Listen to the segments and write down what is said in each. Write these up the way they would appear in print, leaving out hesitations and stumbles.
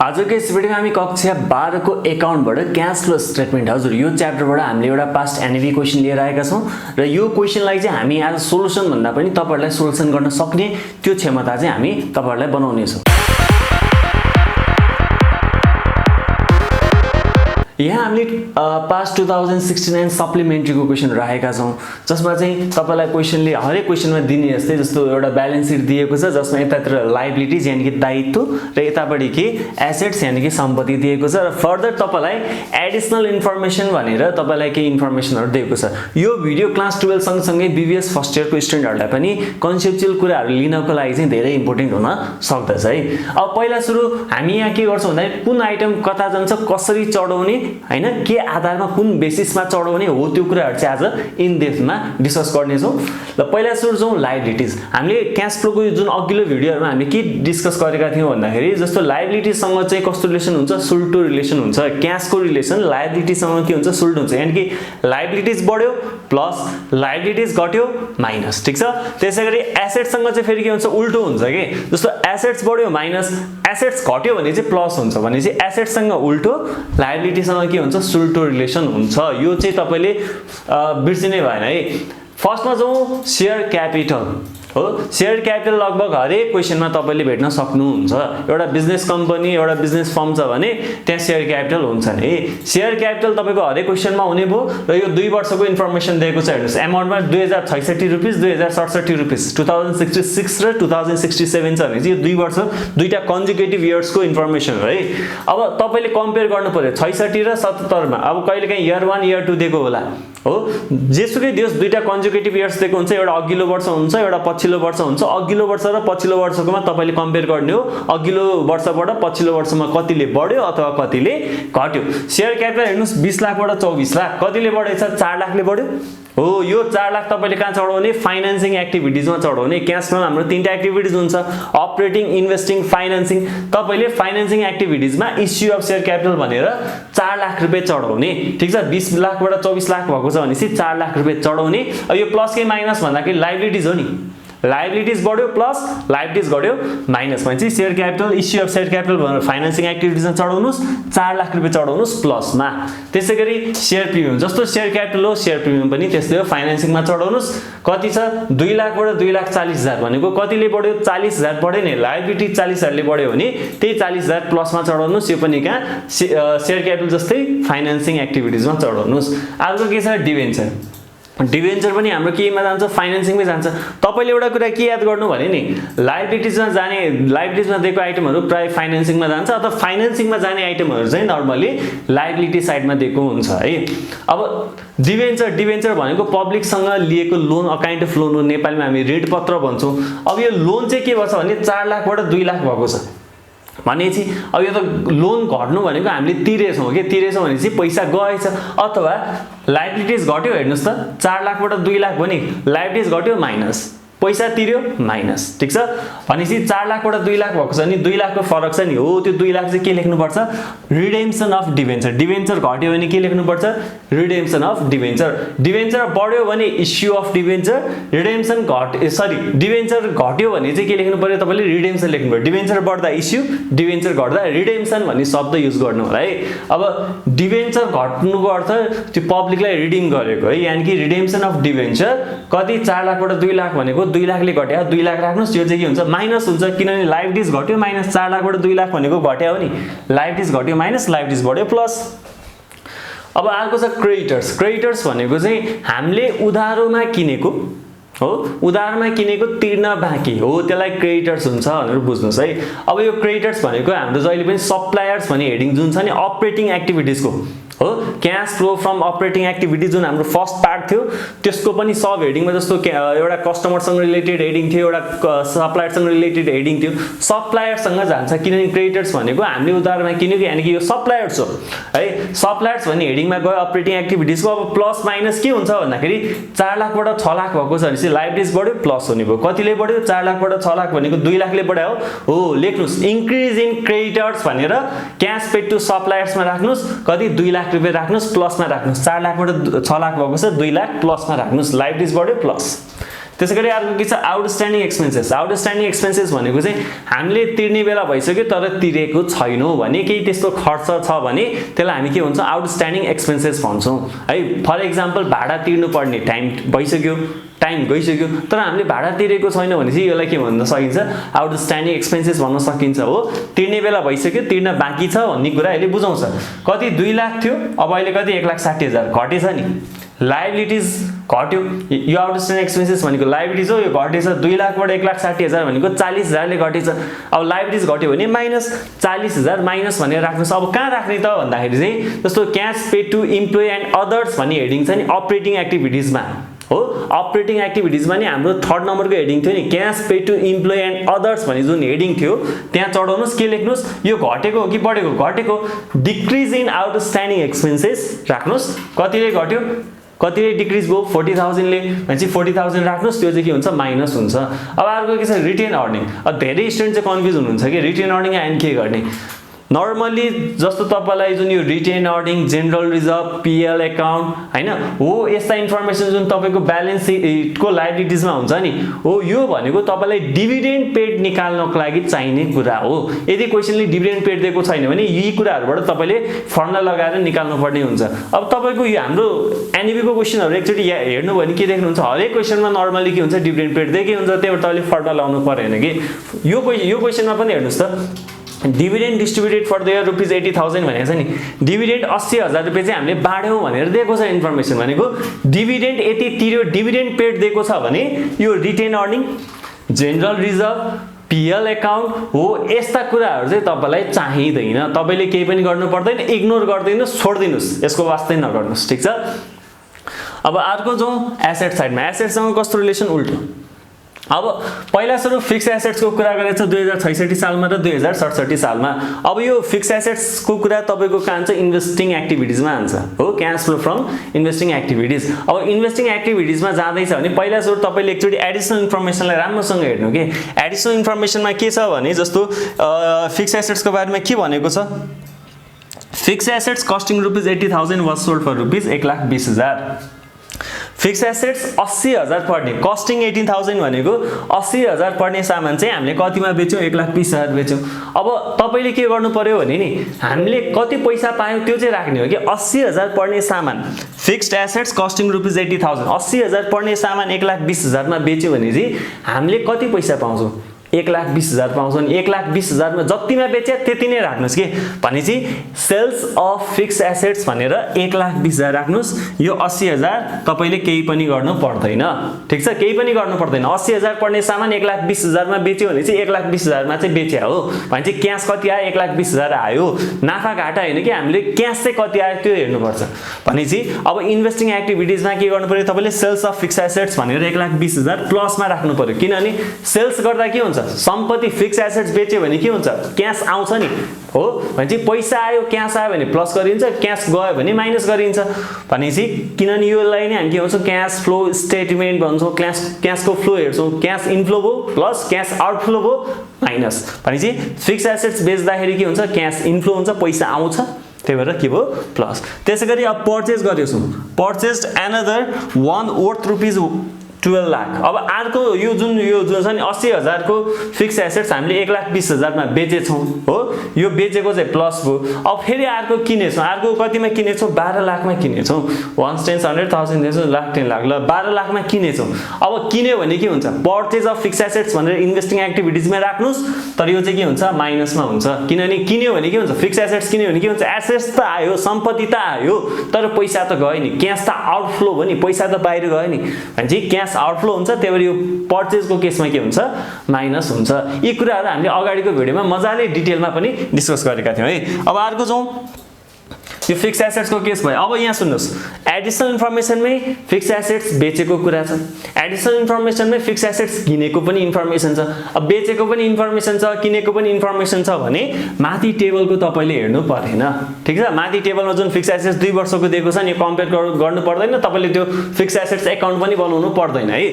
आजको यस भिडियोमा हामी कक्षा 12 को एकाउन्टबाट क्याश फ्लो स्टेटमेन्ट हजुर यो च्याप्टरबाट हामीले एउटा पास्ट एनईवी क्वेशन लिएर आएका छौं र यो क्वेशनलाई चाहिँ हामी आज सोलुसन भन्दा पनि तपाईहरुलाई सोलुसन गर्न सक्ने त्यो क्षमता चाहिँ हामी तपाईहरुलाई बनाउने छौं। यहाँ हामीले पास्ट 2069 सप्लिमेन्ट्री को क्वेशन राखेका छौं जसमा चाहिँ तपाईलाई क्वेशनले हरेक क्वेशनमा दिने जस्तै जस्तो एउटा ब्यालेन्स शीट दिएको छ जसमा यतातिर लायबिलिटीज यानी कि दायित्व र यतापटि के एसेट्स यानी कि सम्पत्ति दिएको छ र फर्दर तपाईलाई एडिशनल इन्फर्मेसन भनेर तपाईलाई के इन्फर्मेसनहरु दिएको छ। यो भिडियो क्लास 12 सँगसँगै बीबीएस फर्स्ट इयर को स्टुडेन्टहरुलाई पनि कन्सेप्चुअल कुराहरु लिनको लागि चाहिँ धेरै इम्पोर्टेन्ट हुन सक्दछ है। अब पहिला सुरु हामी यहाँ के गर्छौं भन्दा कुन आइटम कता जान्छ कसरी चढाउने हैन के आधारमा कुन बेसिसमा चढाउने हो त्यो कुराहरु चाहिँ आज इन डेप्थमा डिस्कस गर्ने छौं। ल पहिला सुरु जाउँ लायबिलिटीज। हामीले क्याश फ्लोको जुन अघिल्लो भिडियोहरुमा हामीले के डिस्कस गरेका थियौं भन्दाखेरि जस्तो लायबिलिटी सँग चाहिँ कस्तो रिलेसन हुन्छ सुल्टो रिलेसन हुन्छ। क्याशको रिलेसन लायबिलिटी सँग के हुन्छ सुल्टो हुन्छ यानी कि लायबिलिटीज बढ्यो प्लस लायबिलिटीज घट्यो माइनस ठीक छ। त्यसैगरी एसेट सँग चाहिँ फेरि के हुन्छ उल्टो हुन्छ के जस्तो एसेट्स बढ्यो माइनस एसेट्स घट्यो भने चाहिँ प्लस हुन्छ भने चाहिँ एसेट सँग उल्टो लायबिलिटी सँग के हुन्छ सुल्टो रिलेसन हुन्छ। यो चाहिँ तपाईले बिर्सिनै भएन है। फर्स्टमा जाउँ शेयर क्यापिटल हो। शेयर क्यापिटल लगभग हरेक क्वेशनमा तपाईले भेट्न सक्नुहुन्छ। एउटा बिजनेस कम्पनी एउटा बिजनेस फर्म छ भने त्यहाँ शेयर क्यापिटल हुन्छ नि। शेयर क्यापिटल तपाईको हरेक क्वेशनमा हुने भो र यो 2 वर्षको इन्फर्मेसन दिएको छ हेर्नुस्। अमाउन्टमा 2066 रुपैयाँ 2067 रुपैयाँ 2066 र 2067 छ भने चाहिँ यो 2 वर्ष दुईटा कन्जिक्युटिभ इयर्सको इन्फर्मेसन हो है। अब तपाईले कम्पेयर गर्नु पर्यो 66 र 77 मा। अब कहिलेकाहीँ इयर 1 इयर 2 दिएको होला हो जेसुकै दियोस् दुईटा कन्जिक्युटिभ इयर्स दिएको हुन्छ। एउटा अघिल्लो वर्ष हुन्छ एउटा पछिल्लो वर्ष हुन्छ। अघिल्लो वर्ष र पछिल्लो वर्षकोमा तपाईले कम्पेयर गर्ने हो अघिल्लो वर्षबाट पछिल्लो वर्षमा कतिले बढ्यो अथवा कतिले घट्यो। शेयर क्यापिटल हेर्नुस् 20 लाखबाट 24 लाख कतिले बढेछ 4 लाखले बढ्यो हो। यो 4 लाख तपाईले कहाँ चढाउने फाइनान्सिङ एक्टिभिटिजमा चढाउने। क्याशमा हाम्रो तीनटा एक्टिभिटिज हुन्छ अपरेटिङ इन्भेस्टिङ फाइनान्सिङ। तपाईले फाइनान्सिङ एक्टिभिटिजमा इश्यू अफ शेयर क्यापिटल भनेर 4 लाख रुपैयाँ चढाउने ठीक छ। 20 लाखबाट 24 लाख भएको छ भनेपछि 4 लाख रुपैयाँ चढाउने। अब यो प्लस के माइनस भन्दाखेरि लायबिलिटीज हो नि। लायबिलिटीज बढ्यो प्लस लायबिलिटीज घट्यो माइनस भनेपछि share capital issue of share capital भनेर फाइनान्सिङ एक्टिभिटिजमा चढाउनुस् 4 लाख रुपैयाँ चढाउनुस् प्लसमा। त्यसैगरी शेयर प्रिमियम जस्तो शेयर क्यापिटल हो शेयर प्रिमियम पनि त्यस्तै हो फाइनान्सिङमा चढाउनुस्। कति छ 2 लाखबाट 2,40,000 भनेको कतिले बढ्यो 40,000 बढ्यो नि। लायबिलिटी 40,000 ले बढ्यो भने त्यही 40,000 प्लसमा चढाउनुस्। यो पनि कहाँ शेयर क्यापिटल जस्तै फाइनान्सिङ एक्टिभिटिजमा चढाउनुस्। अर्को के छ डिबेन्चर। डिबेन्चर पनि हाम्रो केमा जान्छ फाइनान्सिङमै जान्छ। तपाईले एउटा कुरा के याद गर्नु भने नि लायबिलिटीजमा जाने लायबिलिटीजमा दिएको आइटमहरु प्राय फाइनान्सिङमा जान्छ अथवा फाइनान्सिङमा जाने आइटमहरु चाहिँ नर्मली लायबिलिटी साइडमा दिएको हुन्छ है। अब डिबेन्चर भनेको पब्लिकसँग लिएको loan a kind of loan हो। नेपालीमा हामी ऋण पत्र भन्छौं। अब यो लोन चाहिँ के भन्छ भने 4 लाखबाट 2 लाख भएको छ भनेपछि अब यो त लोन घट्नु भनेको हामीले तिरेछौं के तिरेछौं भनेपछि पैसा गएछ अथवा लायबिलिटीज घट्यो हेर्नुस् त 4 लाखबाट 2 लाख भने लायबिलिटीज घट्यो माइनस पैसा तिर्यो माइनस ठीक छ। भनेपछि 4 लाखबाट 2 लाख भएको छ नि 2 लाखको फरक छ नि हो। त्यो 2 लाख चाहिँ के लेख्नु पर्छ रिडेम्पसन अफ डिबेन्चर। डिबेन्चर घट्यो भने के लेख्नु पर्छ रिडेम्पसन अफ डिबेन्चर। डिबेन्चर बढ्यो भने issue of debenture. Redemption debenture घट्यो भने चाहिँ के लेख्नु पर्यो तपाईले रिडेम्पसन लेख्नु पर्यो। डिबेन्चर बढ्दा इश्यू डिबेन्चर घट्दा रिडेम्पसन भन्ने शब्द युज गर्नु होला है। अब डिबेन्चर घट्नुको अर्थ त्यो पब्लिकलाई रिडिम गरेको है यानी कि रिडेम्पसन अफ डिबेन्चर कति 4 लाखबाट 2 लाख भनेको 2 लाखले घट्या 2 लाख राख्नुस्। यो चाहिँ के हुन्छ माइनस हुन्छ किनभने लायबिलिटीज घट्यो माइनस 4 लाखबाट 2 लाख भनेको घट्या हो नि। लायबिलिटीज घट्यो माइनस लायबिलिटीज बढ्यो प्लस। अब अर्को छ क्रेडिटर्स। क्रेडिटर्स भनेको चाहिँ हामीले उधारोमा किनेको हो उधारमा किनेको तिर्न बाँकी हो त्यसलाई क्रेडिटर्स हुन्छ भनेर बुझ्नुस् है। अब यो क्रेडिटर्स भनेको हाम्रो जहिले पनि सप्लायर्स भन्ने हेडिङ जुन छ नि अपरेटिङ एक्टिभिटिजको हो cash flow from operating activity जुन हाम्रो फर्स्ट पार्ट थियो त्यसको पनि सब हेडिङमा जस्तो एउटा कस्टमरसँग रिलेटेड हेडिङ थियो एउटा सप्लायरसँग रिलेटेड हेडिङ थियो सप्लायरसँग जान्छ किनभने क्रेडिटर्स भनेको हामीले उधारमा किनेको यानी कि यो सप्लायर्स हो है। सप्लायर्स भन्ने हेडिङमा गयो अपरेटिङ एक्टिभिटिजको। अब प्लस माइनस के हुन्छ भन्दाखेरि 4 लाखबाट 6 लाख भएको छ भने लायबिलिटीज बढ्यो प्लस हुने भयो। कतिले बढ्यो 4 लाखबाट 6 लाख भनेको 2 लाखले बढ्यो हो लेख्नुस् इन्क्रिज इन क्रेडिटर्स भनेर क्याश पेड टु सप्लायर्समा राख्नुस् कति 2 लाख रुपैयाँ राख्नुस् प्लसमा राख्नुस्। 4 लाखबाट 6 लाख भएको छ 2 लाख प्लसमा राख्नुस् लायबिलिटीज बढ्यो प्लस। त्यसैगरी अर्को के छ आउटस्ट्यान्डिङ एक्सपेन्सेस। आउटस्ट्यान्डिङ एक्सपेन्सेस भनेको चाहिँ हामीले तिर्ने बेला भइसक्यो तर तिरेको छैनौँ भने केही त्यस्तो खर्च छ भने त्यसलाई हामी के भन्छ आउटस्ट्यान्डिङ एक्सपेन्सेस भन्छौँ है। फर एक्जाम्पल भाडा तिर्नु पर्ने टाइम गइसक्यो तर हामीले भाडा तिरेको छैन भने चाहिँ यसलाई के भन्न सकिन्छ आउटस्ट्यान्डिङ एक्सपेन्सेस भन्न सकिन्छ हो। तिर्ने बेला भइसक्यो तिर्न बाँकी छ भन्ने कुरा यसले बुझाउँछ। कति 2 लाख थियो अब अहिले कति 1,60,000 घटेछ नि, लायबिलिटिज घट्यो। यो आउटस्ट्यान्डिङ एक्सपेन्सेस भनेको लायबिलिटिज हो, यो घटेछ 2 लाखबाट 1,60,000 भनेको 40,000ले घटेछ। अब लायबिलिटिज घट्यो भने माइनस 40,000 माइनस भनेर राख्नुहोस्। अब कहाँ राख्ने त भन्दाखेरि चाहिँ जस्तो cash pay to employee and others भन्ने हेडिङ छ नि अपरेटिङ एक्टिभिटिजमा हो। अपरेटिङ एक्टिभिटिजमा नि हाम्रो 3rd नम्बरको हेडिङ थियो नि cash pay to employee and others भन्ने जुन हेडिङ थियो त्यहाँ चढाउनुहोस्। के लेख्नुहोस् यो घटेको हो कि बढेको? घटेको। डिक्रिज इन आउटस्ट्यान्डिङ एक्सपेन्सेस राख्नुहोस्। कतिले घट्यो कतिले डिक्रिज भयो 40,000ले भनेपछि 40,000 राख्नुहोस्। त्यो चाहिँ के हुन्छ माइनस हुन्छ। अब अर्को के छ रिटेन अर्निङ। अब धेरै स्टुडेन्ट चाहिँ कन्फ्युज हुनुहुन्छ कि रिटेन अर्निङ आयो के गर्ने। नर्मली जस्तो तपाईलाई जुन यो retain earning general reserve PL account हैन हो यस्ता इन्फर्मेसन जुन तपाईको ब्यालेन्स सिटको लायबिलिटिजमा हुन्छ नि हो यो भनेको तपाईलाई डिभिडेन्ड पेड निकाल्नको लागि चाहिने कुरा हो। यदि क्वेशनले डिभिडेन्ड पेड दिएको छैन भने यी कुराहरुबाट तपाईले फर्मुला लगाएर निकाल्नु पर्ने हुन्छ। अब तपाईको यो हाम्रो एनईबी को क्वेशनहरु एकचोटी हेर्नु भने के देख्नुहुन्छ हरेक क्वेशनमा नर्मली के हुन्छ डिभिडेन्ड पेड दिएकै हुन्छ। त्यही भएर तपाईले फर्मुला लगाउनु पर्दैन कि यो क्वेशनमा पनि हेर्नुस् त dividend distributed for the year rupees 80,000 भनेको छ नि डिभिडेन्ड 80,000 रुपैयाँ चाहिँ हामीले बाड्यौं भनेर दिएको छ इन्फर्मेसन भनेको डिभिडेन्ड यति तिर्यो डिभिडेन्ड पेड दिएको छ भने यो retain earning general reserve PL account हो यस्ता कुराहरु चाहिँ तपाईलाई चाहिदैन। तपाईले केही पनि गर्नु पर्दैन इग्नोर गर्दिनुस् छोड्दिनुस् यसको वास्तै नगर्नुस् ठीक छ। अब अर्को जो एसेट साइडमा एसेटसँग कस्तो रिलेसन उल्टो। अब पहिला सुरु फिक्स एसेट्स को कुरा गरेछ 2066 सालमा र 2067 सालमा। अब यो फिक्स एसेट्स को कुरा तपाईको कान्छ इन्भेस्टिङ एक्टिभिटिजमा आउँछ हो cash flow from investing activities. अब इन्भेस्टिङ एक्टिभिटिजमा जाँदैछ भने पहिला सुरु तपाईले एकचोटी एडिशनल इन्फर्मेसनलाई राम्रोसँग हेर्नु के एडिशनल इन्फर्मेसनमा के छ भने जस्तो फिक्स एसेट्स को बारेमा के भनेको छ fix assets costing rupees 80,000 was sold for rupees 1,20,000। Fix assets 80,000 पर्ने कस्टिङ 18,000 भनेको 80,000 पर्ने सामान चाहिँ हामीले कतिमा बेच्यौं 1,20,000 बेच्यौं। अब तपाईले के गर्नु पर्यो भने नि हामीले कति पैसा पायौं त्यो चाहिँ राख्ने हो कि 80,000 पर्ने सामान फिक्स्ड एसेट्स कस्टिङ रुपीज 80,000 80,000 पर्ने सामान 1,20,000 मा बेच्यो भने चाहिँ हामीले कति पैसा पाउँछौं 1,20,000 पाउँछौं। 1,20,000 मा जतिमा बेचे त्यति नै राख्नुस् के भनेपछि सेल्स अफ फिक्स एसेट्स भनेर 1,20,000 राख्नुस्। यो 80,000 तपाईले केही पनि गर्नु पर्दैन ठीक छ केही पनि गर्नु पर्दैन। 80,000 पर्ने सामान 1,20,000 मा बेच्यो भने चाहिँ 1,20,000 मा चाहिँ बेच्या हो भनेपछि क्याश कति आयो 1,20,000 आयो। नाफा घाटा हैन कि हामीले क्याश चाहिँ कति आयो त्यो हेर्नु पर्छ भनेपछि अब इन्भेस्टिङ एक्टिभिटिजमा के गर्नु पर्यो तपाईले सेल्स अफ फिक्स एसेट्स भनेर 1,20,000 प्लस मा राख्नु पर्यो किनभने सेल्स गर्दा के हुन्छ सम्पत्ति फिक्स एसेट्स बेच्यो भने के हुन्छ क्याश आउँछ नि हो भनेपछि पैसा आयो क्याश आयो भने प्लस गरिन्छ क्याश गयो भने माइनस गरिन्छ भनेपछि किनभने योलाई नै हामी के भन्छौं क्याश फ्लो स्टेटमेन्ट भन्छौं। क्याशको फ्लो हेर्छौं क्याश इनफ्लो भयो प्लस क्याश आउटफ्लो भयो माइनस भनेपछि फिक्स एसेट्स बेच्दाखेरि के हुन्छ क्याश इनफ्लो हुन्छ पैसा आउँछ त्यही भएर के भयो प्लस। त्यसैगरी अब परचेज गर्छौं परचेज्ड अनदर 1/4 रुपीज 12 लाख। अब अर्को यो जुन छ नि 80,000 को फिक्स एसेट्स हामीले 1,20,000 मा बेचेछौं हो यो बेचेको चाहिँ प्लस भयो। अब फेरि अर्को किनेछौं अर्को कतिमा किनेछौं 12 लाख मा किनेछौं 1 10 100,000 दिन्छौं लाख 10 लाख ल 12 लाख मा किनेछौं। अब किन्यो भने के हुन्छ परचेज अफ फिक्स एसेट्स भनेर इन्भेस्टिङ एक्टिभिटिजमा राख्नुस् तर यो चाहिँ के हुन्छ माइनसमा हुन्छ किनभने किन्यो भने के हुन्छ फिक्स एसेट्स किन्यो भने के हुन्छ एसेट्स त आयो सम्पत्ति त आयो तर पैसा त गयो नि क्याश त आउटफ्लो भयो नि पैसा त बाहिर गयो नि भनेपछि क्याश आउटफ्लो हुन्छ त्यही भएर यो परचेज को केसमा के हुन्छ माइनस हुन्छ। यी कुराहरु हामीले अगाडिको भिडियोमा मजाले डिटेलमा पनि डिस्कस गरेका थियौं है। अब अर्को जाउँ यो फिक्स एसेट्स को केस भयो। अब यहाँ सुन्नुस् एडिशनल इन्फर्मेसनमै फिक्स एसेट्स बेचेको कुरा छ एडिशनल इन्फर्मेसनमै फिक्स एसेट्स किनेको पनि इन्फर्मेसन छ। अब बेचेको पनि इन्फर्मेसन छ किनेको पनि इन्फर्मेसन छ भने माथि टेबलको तपाईले हेर्नु पर्दैन ठीक छ। माथि टेबलमा जुन फिक्स एसेट्स 2 वर्षको दिएको छ नि कम्पेयर गर्नु पर्दैन तपाईले त्यो फिक्स एसेट्स एकाउन्ट पनि बनाउनु पर्दैन है।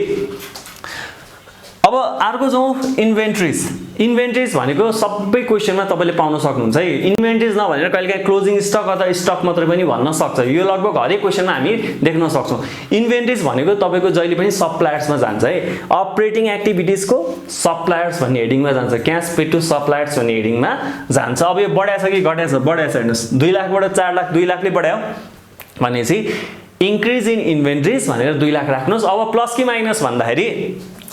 अब अर्को जाउँ इन्भेन्टरीज इन्भेन्ट्रिज भनेको सबै क्वेसनमा तपाईँले पाउन सक्नुहुन्छ है। इन्भेन्ट्रिज नभनेर कहिलेकाहीँ क्लोजिङ स्टक अथवा स्टक मात्रै पनि भन्न सक्छ, यो लगभग हरेक क्वेसनमा हामी देख्न सक्छौँ। इन्भेन्ट्रिज भनेको तपाईँको जहिले पनि सप्लायर्समा जान्छ है, अपरेटिङ एक्टिभिटिजको सप्लायर्स भन्ने हेडिङमा जान्छ, क्यास पेड टु सप्लायर्स भन्ने हेडिङमा जान्छ। अब यो बढाएछ कि घटाएछ? बढाएछ। हेर्नुहोस् 2 लाखबाट 4 लाख, 2 लाखले बढायो भनेपछि इन्क्रिज इन इन्भेन्ट्रिज भनेर 2 लाख राख्नुहोस्। अब प्लस कि माइनस भन्दाखेरि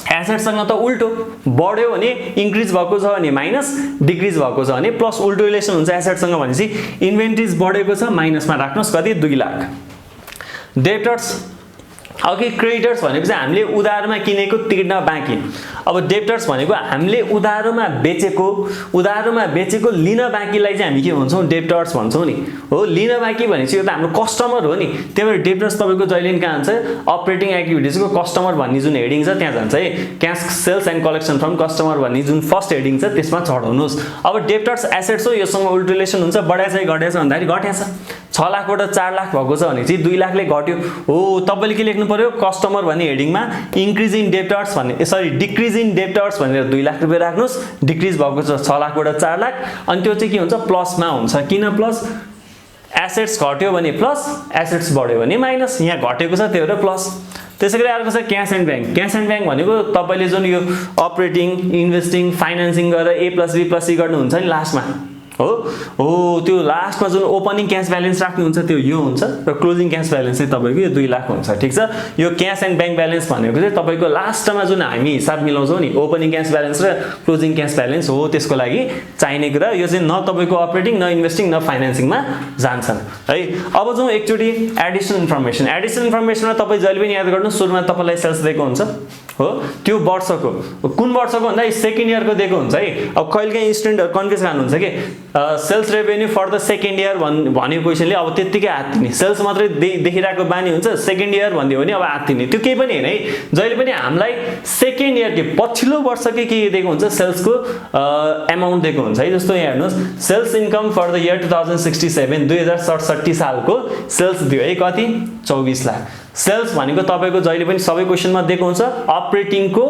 एसेटसँग त उल्टो, बढ्यो भने इन्क्रिज भएको छ भने माइनस, डिक्रिज भएको छ भने प्लस, उल्टो रिलेसन हुन्छ एसेटसँग भनेपछि इन्भेन्ट्रिज बढेको छ माइनसमा राख्नुहोस्, कति? 2 लाख। डेब्टर्स अघि क्रेडिटर्स भनेको चाहिँ हामीले उधारमा किनेको तिर्न बाँकी। अब डेब्टर्स भनेको हामीले उधारोमा बेचेको लिन बाँकीलाई चाहिँ हामी के भन्छौँ? डेब्टर्स भन्छौँ नि हो। लिन बाँकी भनेपछि यो त हाम्रो कस्टमर हो नि, त्यही भएर डेब्टर्स तपाईँको जहिले पनि कहाँ जान्छ? अपरेटिङ एक्टिभिटिजको कस्टमर भन्ने जुन हेडिङ छ त्यहाँ जान्छ है। Cash sales and collection from customer भन्ने जुन फर्स्ट हेडिङ छ त्यसमा चढाउनुहोस्। अब डेब्टर्स एसेट्स हो, योसँग उल्टो रिलेसन हुन्छ। बढाएछ कि घटाएछ भन्दाखेरि घटाएछ। 6 लाखबाट 4 लाख भएको छ भने चाहिँ 2 लाखले घट्यो हो। तपाईँले के लेख्नु पर्यो? कस्टमर भन्ने हेडिङमा इन्क्रिज इन डेब्टर्स भन्ने, सरी डिक्रिज इन डेब्टर्स भनेर 2 लाख रुपियाँ राख्नुहोस्। डिक्रिज भएको छ 6 लाखबाट 4 लाख, अनि त्यो चाहिँ के हुन्छ? प्लसमा हुन्छ। किन प्लस? एसेट्स घट्यो भने प्लस, एसेट्स बढ्यो भने माइनस। यहाँ घटेको छ त्यही भएर प्लस। त्यसै गरी अर्को छ cash and bank. Cash and bank भनेको तपाईँले जुन यो अपरेटिङ, इन्भेस्टिङ, फाइनेन्सिङ गरेर A + B + C गर्नुहुन्छ नि लास्टमा हो, त्यो लास्टमा जुन ओपनिङ क्यास ब्यालेन्स राख्नुहुन्छ त्यो यो हुन्छ, र क्लोजिङ क्यास ब्यालेन्स चाहिँ तपाईँको यो 2 लाख हुन्छ। ठिक छ। यो क्यास एन्ड ब्याङ्क ब्यालेन्स भनेको चाहिँ तपाईँको लास्टमा जुन हामी हिसाब मिलाउँछौँ नि, ओपनिङ क्यास ब्यालेन्स र क्लोजिङ क्यास ब्यालेन्स हो, त्यसको लागि चाहिने कुरा। यो चाहिँ न तपाईँको अपरेटिङ, न इन्भेस्टिङ, न फाइनेन्सिङमा जान्छन् है। अब जाउँ एकचोटि एडिसनल इन्फर्मेसन। एडिसनल इन्फर्मेसनमा तपाईँ जहिले पनि याद गर्नु, सुरुमा तपाईँलाई सेल्स दिएको हुन्छ हो, त्यो वर्षको कुन वर्षको भन्दा सेकेन्ड इयरको दिएको हुन्छ है। अब कहिलेकाहीँ स्टुडेन्टहरू कन्फ्युज खानुहुन्छ कि sales revenue for the second year भनेको क्वेसनले अब त्यत्तिकै हात्तिने, सेल्स मात्रै देखिरहेको बानी हुन्छ, सेकेन्ड इयर भनिदियो भने अब हात्तिने, त्यो केही पनि होइन है। जहिले पनि हामीलाई सेकेन्ड इयर के पछिल्लो वर्षकै के दिएको हुन्छ? सेल्सको एमाउन्ट दिएको हुन्छ है। जस्तो यहाँ हेर्नुहोस्, sales income for the year 2067, 2067 सालको सेल्स दियो है, कति? 24 लाख। सेल्स भनेको तपाईँको जहिले पनि सबै क्वेसनमा दिएको हुन्छ अपरेटिङको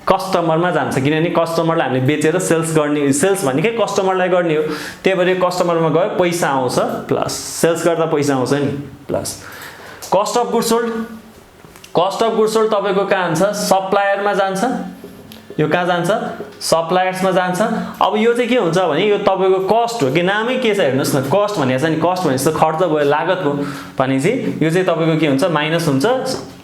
कस्टमरमा जान्छ, किनभने कस्टमरलाई हामीले बेचेर सेल्स गर्ने, सेल्स भनेकै कस्टमरलाई गर्ने हो। त्यही भएर कस्टमरमा गयो पैसा आउँछ प्लस, सेल्स गर्दा पैसा आउँछ नि plus. Cost of goods sold, cost of goods sold तपाईँको कहाँ जान्छ? सप्लायरमा जान्छ। यो कहाँ जान्छ? सप्लायर्समा जान्छ। अब यो चाहिँ के हुन्छ भने यो तपाईँको कस्ट हो कि नामै के छ हेर्नुहोस् न, कस्ट भनेको छ नि, कस्ट भनेपछि खर्च भयो, लागत हो भनेपछि यो चाहिँ तपाईँको के हुन्छ? माइनस हुन्छ,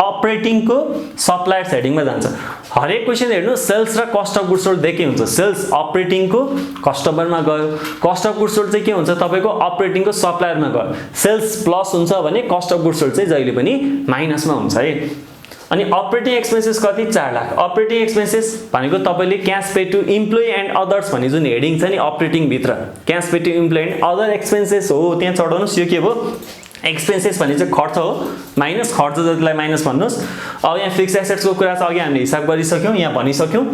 अपरेटिङको सप्लायर्स हेडिङमा जान्छ। हरेक क्वेसन हेर्नु, सेल्स र कस्ट अफ गुड्स सोल्ड दिएकै हुन्छ। सेल्स अपरेटिङको कस्टमरमा गयो, कस्ट अफ गुड्स सोल्ड चाहिँ के हुन्छ? तपाईँको अपरेटिङको सप्लायरमा गयो। सेल्स प्लस हुन्छ भने कस्ट अफ गुड्स सोल्ड चाहिँ जहिले पनि माइनसमा हुन्छ है। अनि अपरेटिङ एक्सपेन्सेस कति? 4 लाख। अपरेटिङ एक्सपेन्सेस भनेको तपाईँले cash pay to employee and others भन्ने जुन हेडिङ छ नि अपरेटिङ भित्र, cash pay to employee and other expenses हो, त्यहाँ चढाउनुहोस्। यो के हो? एक्सपेन्सेस भने चाहिँ खर्च हो, माइनस खर्च जतिलाई माइनस भन्नुहोस्। अब यहाँ फिक्स एसेट्सको कुरा छ, अघि हामीले हिसाब गरिसक्यौँ, यहाँ भनिसक्यौँ।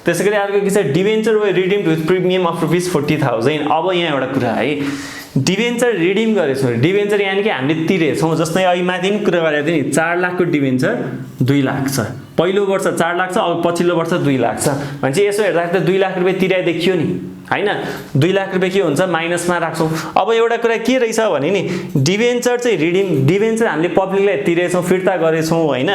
त्यसै गरी अर्को के छ? Debenture were redeemed with premium of ₹40,000। अब यहाँ एउटा कुरा है, डिभेन्चर रिडिम गरेछौँ, डिभेन्चर यानि कि हामीले तिरेछौँ। जस्तै अहिले माथि पनि कुरा गरेको थिएँ नि, 4 लाखको डिभेन्चर 2 लाख छ, पहिलो वर्ष 4 लाख छ, अब पछिल्लो वर्ष 2 लाख छ भने चाहिँ यसो हेर्दा त 2 लाख रुपियाँ तिराइ देखियो नि हैन। 2 लाख रुपियाँ के हुन्छ? माइनसमा राख्छौँ। अब एउटा कुरा के रहेछ भने नि, डिभेन्चर चाहिँ रिडिम, डिभेन्चर हामीले पब्लिकलाई तिरेछौँ, फिर्ता गरेछौँ हैन,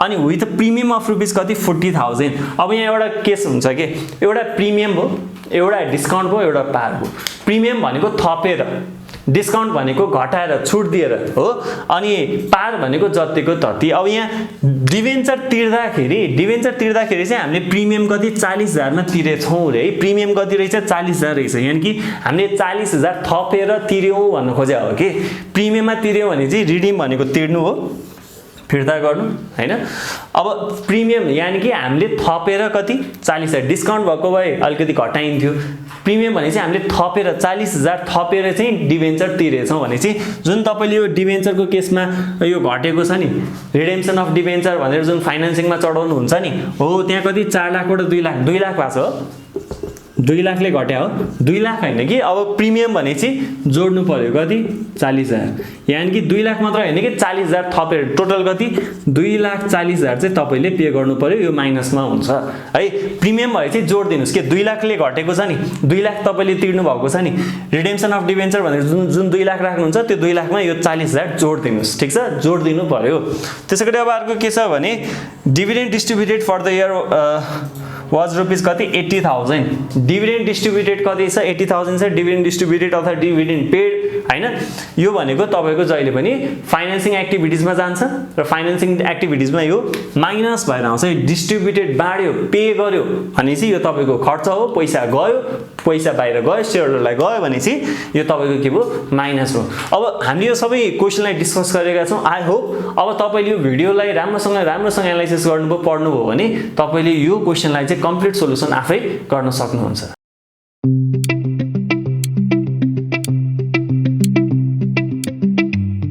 अनि विथ प्रिमियम अफ रुपिस कति? 40,000। अब यहाँ एउटा केस हुन्छ कि एउटा प्रिमियम हो, एउटा डिस्काउन्ट भयो, एउटा पार भयो। प्रिमियम भनेको थपेर, डिस्काउन्ट भनेको घटाएर, छुट दिएर हो, अनि पार भनेको जतिको तति। अब यहाँ डिभेन्चर तिर्दाखेरि चाहिँ हामीले प्रिमियम कति? 40,000 मा तिरेछौँ रे। प्रिमियम कति रहेछ? 40,000 रहेछ, यानि कि हामीले 40,000 थपेर तिर्यौँ भन्नु खोजे हो कि। प्रिमियममा तिर्यौँ भने चाहिँ रिडिम भनेको तिर्नु हो, फिर्ता गर्नु हैन। अब प्रिमियम यानि कि हामीले थपेर कति? 40,000, डिस्काउन्ट भएको भए अलिकति घटाइन्थ्यो। प्रिमियम भने चाहिँ हामीले थपेर 40,000 थपेर चाहिँ डिभेन्चर तिरेछौँ भने चाहिँ जुन तपाईँले यो डिभेन्चरको केसमा यो घटेको छ नि, रिडेम्सन अफ डिभेन्चर भनेर जुन फाइनेन्सिङमा चढाउनु हुन्छ नि हो, त्यहाँ कति? 4 लाखबाट 2 लाख, 2 लाख भएको छ, 2 लाखले घट्या हो 2 लाख होइन कि अब प्रिमियम भनेपछि जोड्नु पर्यो कति 40,000 यानी कि 2 लाख मात्र होइन कि 40,000 थपेर टोटल कति 2,40,000 चाहिँ तपाईले पे गर्नु पर्यो यो माइनसमा हुन्छ है प्रिमियम भएपछि जोड दिनुस् के 2 लाखले घटेको छ नि 2 लाख तपाईले तिर्नु भएको छ नि रिडेम्पसन अफ डिबेन्चर भनेर जुन 2 लाख राख्नुहुन्छ त्यो 2 लाखमा यो 40,000 जोड दिनुस् ठीक छ जोड दिनु पर्यो त्यसैगरी अब अर्को के छ भने dividend distributed for the year was rupees कति 80,000 डिभिडेन्ड डिस्ट्रिब्युटेड कति छ 80,000 छ डिभिडेन्ड डिस्ट्रिब्युटेड अथवा डिभिडेन्ड पेड हैन यो भनेको तपाईको जहिले पनि फाइनान्सिङ एक्टिभिटिजमा जान्छ र फाइनान्सिङ एक्टिभिटिजमा यो माइनस भएर आउँछ डिस्ट्रिब्युटेड बाड्यो पे गर्यो भनेपछि यो तपाईको खर्च हो पैसा गयो पैसा बाहिर गयो शेयरहोल्डरलाई गयो भनेपछि यो तपाईको के भयो माइनस हो अब हामीले यो सबै क्वेशनलाई डिस्कस गरेका छौं आई होप अब तपाईले यो भिडियोलाई राम्रोसँग एनालाइसिस गर्नुभयो पढ्नुभयो भने तपाईले यो क्वेशनलाई चाहिँ कम्प्लिट सोलुसन आफै गर्न सक्नुहुन्छ